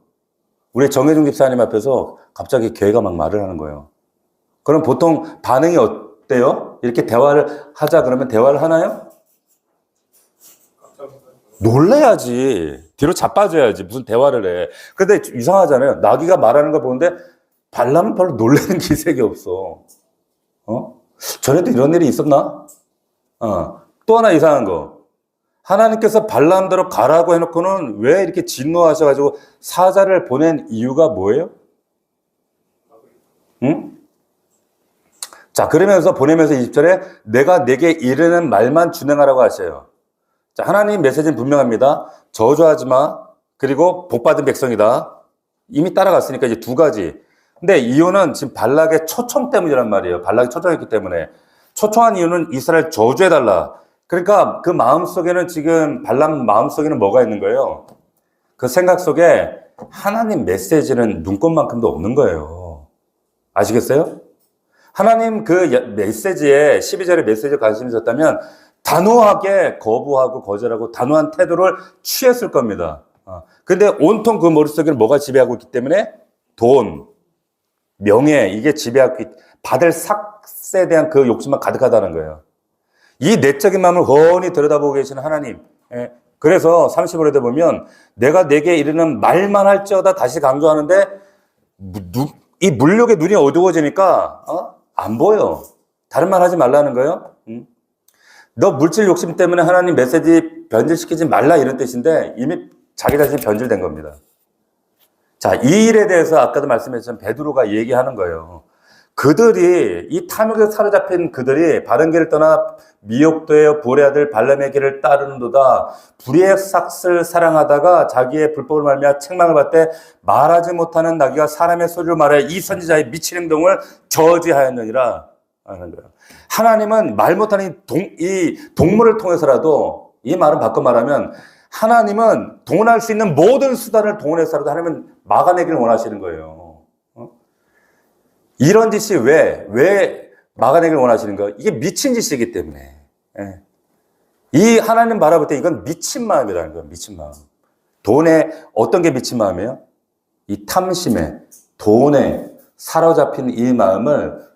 우리 정혜중 집사님 앞에서 갑자기 개가 막 말을 하는 거예요. 그럼 보통 반응이 어때요? 이렇게 대화를 하자 그러면 대화를 하나요? 놀래야지. 뒤로 자빠져야지. 무슨 대화를 해. 근데 이상하잖아요. 나귀가 말하는 거 보는데 발람은 별로 놀라는 기색이 없어. 전에도 이런 일이 있었나? 또 하나 이상한 거. 하나님께서 발람대로 가라고 해놓고는 왜 이렇게 진노하셔가지고 사자를 보낸 이유가 뭐예요? 자, 그러면서 보내면서 20절에 내가 내게 이르는 말만 준행하라고 하셔요. 자, 하나님 메시지는 분명합니다. 저주하지 마. 그리고 복받은 백성이다. 이미 따라갔으니까 이제 두 가지. 근데 이유는 지금 발락의 초청 때문이란 말이에요. 발락이 초청했기 때문에. 초청한 이유는 이스라엘 저주해달라. 그러니까 그 마음속에는 지금 발람 마음속에는 뭐가 있는 거예요? 그 생각 속에 하나님 메시지는 눈꽃만큼도 없는 거예요. 아시겠어요? 하나님 그 메시지에 12절의 메시지에 관심이 있었다면 단호하게 거부하고 거절하고 단호한 태도를 취했을 겁니다. 근데 온통 그 머릿속에는 뭐가 지배하고 있기 때문에 돈, 명예 이게 지배하고 받을 삭스에 대한 그 욕심만 가득하다는 거예요. 이 내적인 마음을 훤히 들여다보고 계시는 하나님. 그래서 35절에 보면 내가 내게 이르는 말만 할지어다 다시 강조하는데 이 물욕의 눈이 어두워지니까 안 보여. 다른 말 하지 말라는 거예요. 너 물질 욕심 때문에 하나님 메시지 변질시키지 말라 이런 뜻인데 이미 자기 자신이 변질된 겁니다. 자, 이 일에 대해서 아까도 말씀했지만 베드로가 얘기하는 거예요. 그들이 이 탐욕에 사로잡힌 그들이 바른 길을 떠나 미혹되어 불의 아들 발람의 길을 따르는도다. 불의의 삭슬 사랑하다가 자기의 불법을 말미암아 책망을 받되 말하지 못하는 나귀가 사람의 소리로 말해 이 선지자의 미친 행동을 저지하였느니라 하는 거예요. 하나님은 말 못하는 이 동물을 통해서라도 이 말은 바꿔 말하면 하나님은 동원할 수 있는 모든 수단을 동원해서라도 하나님은 막아내기를 원하시는 거예요. 이런 짓이 왜 막아내기를 원하시는 거예요? 이게 미친 짓이기 때문에. 이 하나님 바라볼 때 이건 미친 마음이라는 거예요. 미친 마음. 돈에 어떤 게 미친 마음이에요? 이 탐심에 돈에 사로잡힌 이 마음을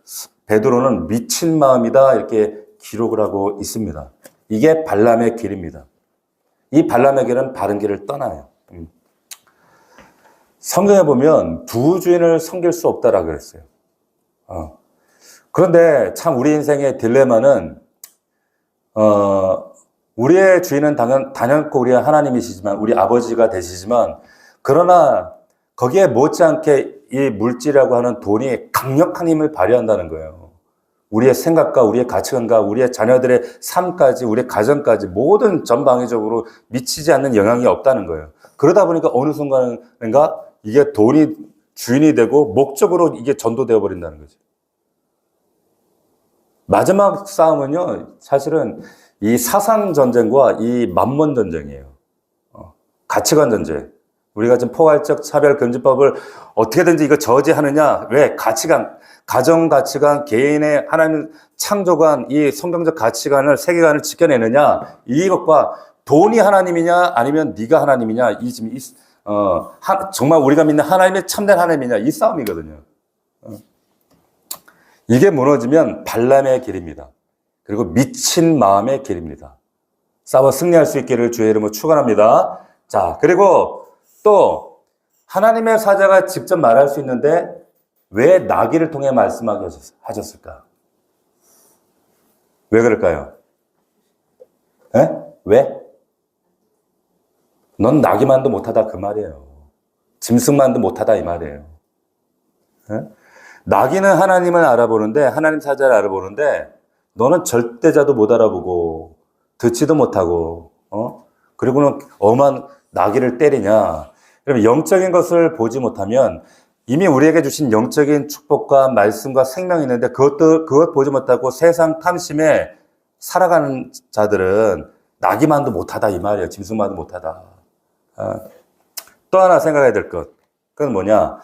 베드로는 미친 마음이다 이렇게 기록을 하고 있습니다. 이게 발람의 길입니다. 이 발람의 길은 바른 길을 떠나요. 성경에 보면 두 주인을 섬길 수 없다라고 그랬어요. 그런데 참 우리 인생의 딜레마는 우리의 주인은 단연코 우리의 하나님이시지만 우리 아버지가 되시지만 그러나 거기에 못지않게 이 물질이라고 하는 돈이 강력한 힘을 발휘한다는 거예요. 우리의 생각과 우리의 가치관과 우리의 자녀들의 삶까지 우리의 가정까지 모든 전방위적으로 미치지 않는 영향이 없다는 거예요. 그러다 보니까 어느 순간인가 이게 돈이 주인이 되고 목적으로 이게 전도되어 버린다는 거죠. 마지막 싸움은요, 사실은 이 사상 전쟁과 이 만몬 전쟁이에요. 가치관 전쟁. 우리가 지금 포괄적 차별금지법을 어떻게든지 이거 저지하느냐? 왜? 가치관, 가정 가치관, 개인의 하나님 창조관, 이 성경적 가치관을, 세계관을 지켜내느냐? 이것과 돈이 하나님이냐? 아니면 네가 하나님이냐? 이 지금 정말 우리가 믿는 하나님의 참된 하나님이냐? 이 싸움이거든요. 이게 무너지면 발람의 길입니다. 그리고 미친 마음의 길입니다. 싸워 승리할 수 있기를 주의 이름으로 축원합니다. 자, 그리고 또 하나님의 사자가 직접 말할 수 있는데 왜 나귀를 통해 말씀하게 하셨을까? 왜 그럴까요? 에? 왜? 넌 나귀만도 못하다 그 말이에요. 짐승만도 못하다 이 말이에요. 에? 나귀는 하나님을 알아보는데, 하나님 사자를 알아보는데 너는 절대자도 못 알아보고 듣지도 못하고 그리고는 엄한 나귀를 때리냐. 그러면 영적인 것을 보지 못하면 이미 우리에게 주신 영적인 축복과 말씀과 생명이 있는데 그것 보지 못하고 세상 탐심에 살아가는 자들은 나귀만도 못하다 이 말이에요. 짐승만도 못하다. 또 하나 생각해야 될 것. 그건 뭐냐.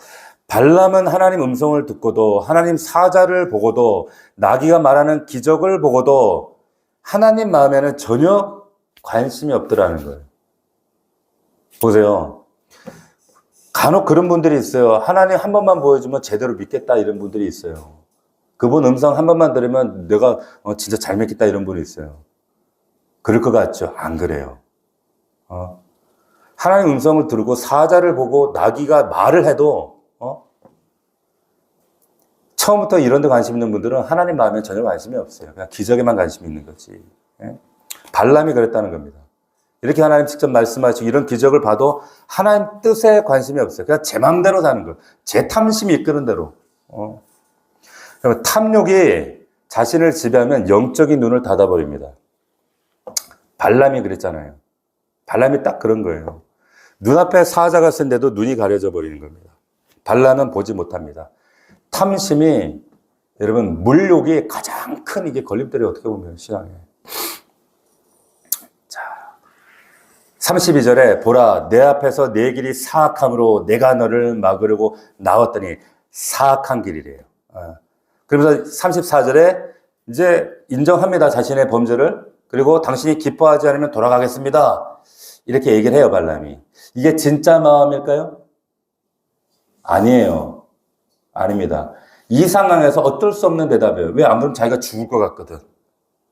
발람은 하나님 음성을 듣고도 하나님 사자를 보고도 나귀가 말하는 기적을 보고도 하나님 마음에는 전혀 관심이 없더라는 거예요. 보세요. 간혹 그런 분들이 있어요. 하나님 한 번만 보여주면 제대로 믿겠다 이런 분들이 있어요. 그분 음성 한 번만 들으면 내가 진짜 잘 믿겠다 이런 분이 있어요. 그럴 것 같죠? 안 그래요. 하나님 음성을 들고 사자를 보고 나귀가 말을 해도 처음부터 이런 데 관심 있는 분들은 하나님 마음에 전혀 관심이 없어요. 그냥 기적에만 관심이 있는 거지. 발람이 그랬다는 겁니다. 이렇게 하나님 직접 말씀하시고 이런 기적을 봐도 하나님 뜻에 관심이 없어요. 그냥 제 마음대로 사는 거예요. 제 탐심이 이끄는 대로. 탐욕이 자신을 지배하면 영적인 눈을 닫아버립니다. 발람이 그랬잖아요. 발람이 딱 그런 거예요. 눈앞에 사자가 쓴데도 눈이 가려져 버리는 겁니다. 발람은 보지 못합니다. 탐심이, 여러분, 물욕이 가장 큰 이게 걸림돌이 어떻게 보면 신앙에. 자, 32절에 보라, 내 앞에서 내 길이 사악함으로 내가 너를 막으려고 나왔더니 사악한 길이래요. 그러면서 34절에 이제 인정합니다. 자신의 범죄를. 그리고 당신이 기뻐하지 않으면 돌아가겠습니다. 이렇게 얘기를 해요, 발람이. 이게 진짜 마음일까요? 아니에요. 아닙니다. 이 상황에서 어쩔 수 없는 대답이에요. 왜? 안 그러면 자기가 죽을 것 같거든.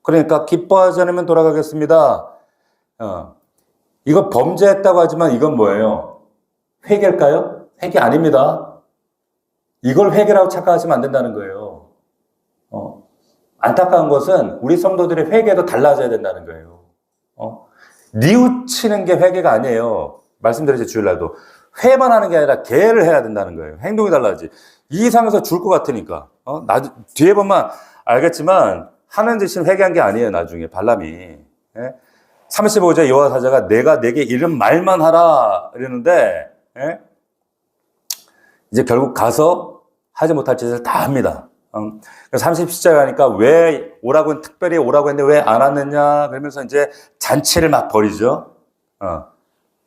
그러니까 기뻐하지 않으면 돌아가겠습니다. 이거 범죄했다고 하지만 이건 뭐예요? 회개일까요? 회개 아닙니다. 이걸 회개라고 착각하시면 안 된다는 거예요. 안타까운 것은 우리 성도들의 회개도 달라져야 된다는 거예요. 뉘우치는 게 회개가 아니에요. 말씀드렸죠, 주일날도. 회만 하는 게 아니라 개를 해야 된다는 거예요. 행동이 달라지. 이 상에서 줄 것 같으니까. 뒤에 보면 알겠지만 하는 짓은 회개한 게 아니에요. 나중에 발람이. 35절 여호와 사자가 내가 내게 이런 말만 하라 이러는데 이제 결국 가서 하지 못할 짓을 다 합니다. 30절 가니까 왜 오라고 특별히 오라고 했는데 왜 안 왔느냐 그러면서 이제 잔치를 막 벌이죠.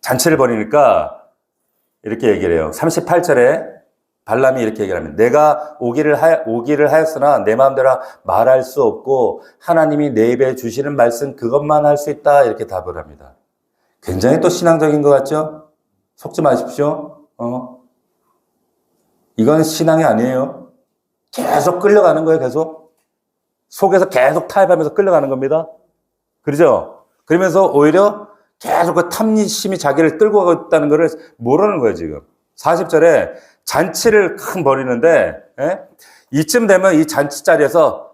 잔치를 벌이니까 이렇게 얘기를 해요. 38절에 발람이 이렇게 얘기를 합니다. 내가 오기를 하였으나 내 마음대로 말할 수 없고 하나님이 내 입에 주시는 말씀 그것만 할 수 있다. 이렇게 답을 합니다. 굉장히 또 신앙적인 것 같죠? 속지 마십시오. 이건 신앙이 아니에요. 계속 끌려가는 거예요. 계속. 속에서 계속 타협하면서 끌려가는 겁니다. 그렇죠? 그러면서 오히려 계속 그 탐심이 자기를 끌고 가고 있다는 것을 모르는 거예요, 지금. 40절에 잔치를 큰 벌이는데, 이쯤 되면 이 잔치 자리에서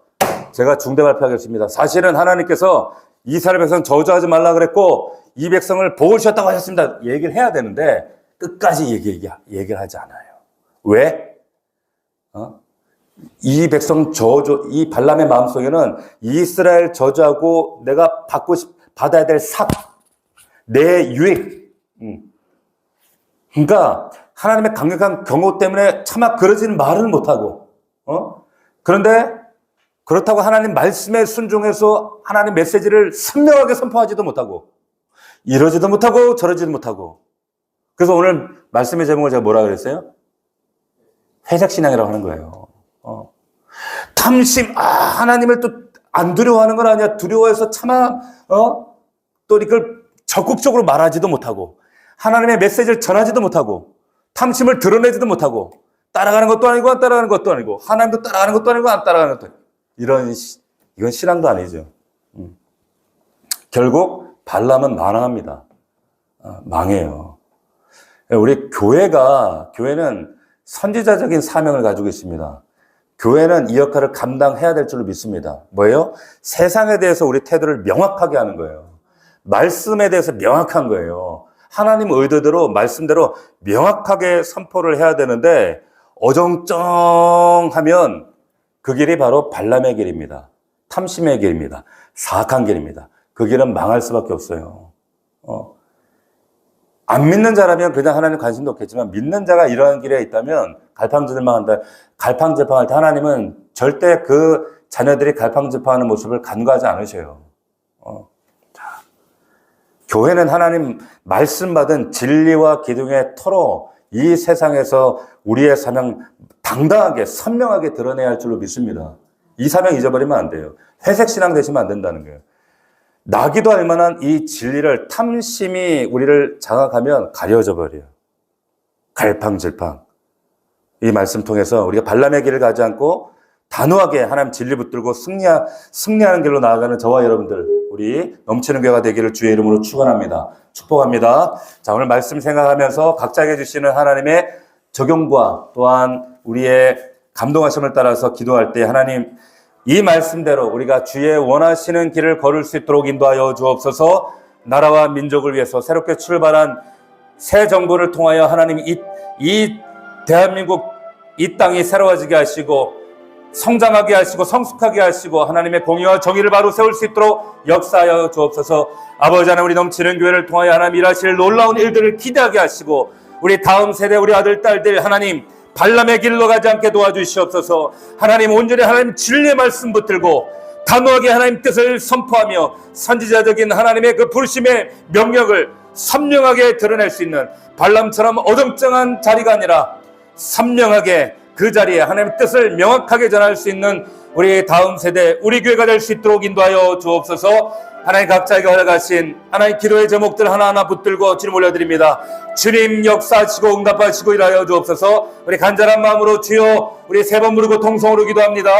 제가 중대 발표하겠습니다. 사실은 하나님께서 이스라엘 백성 저주하지 말라 그랬고, 이 백성을 복을 주셨다고 하셨습니다. 얘기를 해야 되는데, 끝까지 얘기를 하지 않아요. 왜? 이 백성 이 발람의 마음속에는 이스라엘 저주하고 내가 받아야 될 내 유익. 그러니까 하나님의 강력한 경고 때문에 차마 그러지는 말을 못하고, 그런데 그렇다고 하나님 말씀에 순종해서 하나님 메시지를 선명하게 선포하지도 못하고, 이러지도 못하고 저러지도 못하고. 그래서 오늘 말씀의 제목을 제가 뭐라 그랬어요? 회색신앙이라고 하는 거예요. 탐심, 하나님을 또 안 두려워하는 건 아니야. 두려워해서 차마, 또 이걸 적극적으로 말하지도 못하고, 하나님의 메시지를 전하지도 못하고, 탐심을 드러내지도 못하고, 따라가는 것도 아니고, 안 따라가는 것도 아니고, 하나님도 따라가는 것도 아니고, 안 따라가는 것도 아니고, 이건 신앙도 아니죠. 결국, 발람은 망합니다. 망해요. 우리 교회는 선지자적인 사명을 가지고 있습니다. 교회는 이 역할을 감당해야 될 줄로 믿습니다. 뭐예요? 세상에 대해서 우리 태도를 명확하게 하는 거예요. 말씀에 대해서 명확한 거예요. 하나님 의도대로, 말씀대로 명확하게 선포를 해야 되는데, 어정쩡하면 그 길이 바로 발람의 길입니다. 탐심의 길입니다. 사악한 길입니다. 그 길은 망할 수밖에 없어요. 안 믿는 자라면 그냥 하나님 관심도 없겠지만, 믿는 자가 이러한 길에 있다면 갈팡질팡할 때 하나님은 절대 그 자녀들이 갈팡질팡하는 모습을 간과하지 않으셔요. 교회는 하나님 말씀 받은 진리와 기둥의 터로 이 세상에서 우리의 사명 당당하게 선명하게 드러내야 할 줄로 믿습니다. 이 사명 잊어버리면 안 돼요. 회색신앙 되시면 안 된다는 거예요. 나기도 할 만한 이 진리를 탐심이 우리를 장악하면 가려져 버려요. 갈팡질팡. 이 말씀 통해서 우리가 발람의 길을 가지 않고 단호하게 하나님 진리 붙들고 승리하는 길로 나아가는 저와 여러분들, 우리 넘치는 교회가 되기를 주의 이름으로 축원합니다. 축복합니다. 자, 오늘 말씀 생각하면서 각자에게 주시는 하나님의 적용과 또한 우리의 감동하심을 따라서 기도할 때 하나님, 이 말씀대로 우리가 주의 원하시는 길을 걸을 수 있도록 인도하여 주옵소서. 나라와 민족을 위해서 새롭게 출발한 새 정부를 통하여 하나님 이 대한민국 이 땅이 새로워지게 하시고 성장하게 하시고 성숙하게 하시고 하나님의 공의와 정의를 바로 세울 수 있도록 역사하여 주옵소서. 아버지 하나님, 우리 넘치는 교회를 통하여 하나님 일하실 놀라운 일들을 기대하게 하시고 우리 다음 세대 우리 아들 딸들 하나님 발람의 길로 가지 않게 도와주시옵소서. 하나님 온전히 하나님 진리의 말씀 붙들고 단호하게 하나님 뜻을 선포하며 선지자적인 하나님의 그 부르심의 명령을 선명하게 드러낼 수 있는 발람처럼 어정쩡한 자리가 아니라 선명하게 그 자리에 하나님의 뜻을 명확하게 전할 수 있는 우리 다음 세대 우리 교회가 될 수 있도록 인도하여 주옵소서. 하나님 각자에게 허락하신 하나님 기도의 제목들 하나하나 붙들고 주님 올려드립니다. 주님 역사하시고 응답하시고 일하여 주옵소서. 우리 간절한 마음으로 주여 우리 세 번 부르고 통성으로 기도합니다.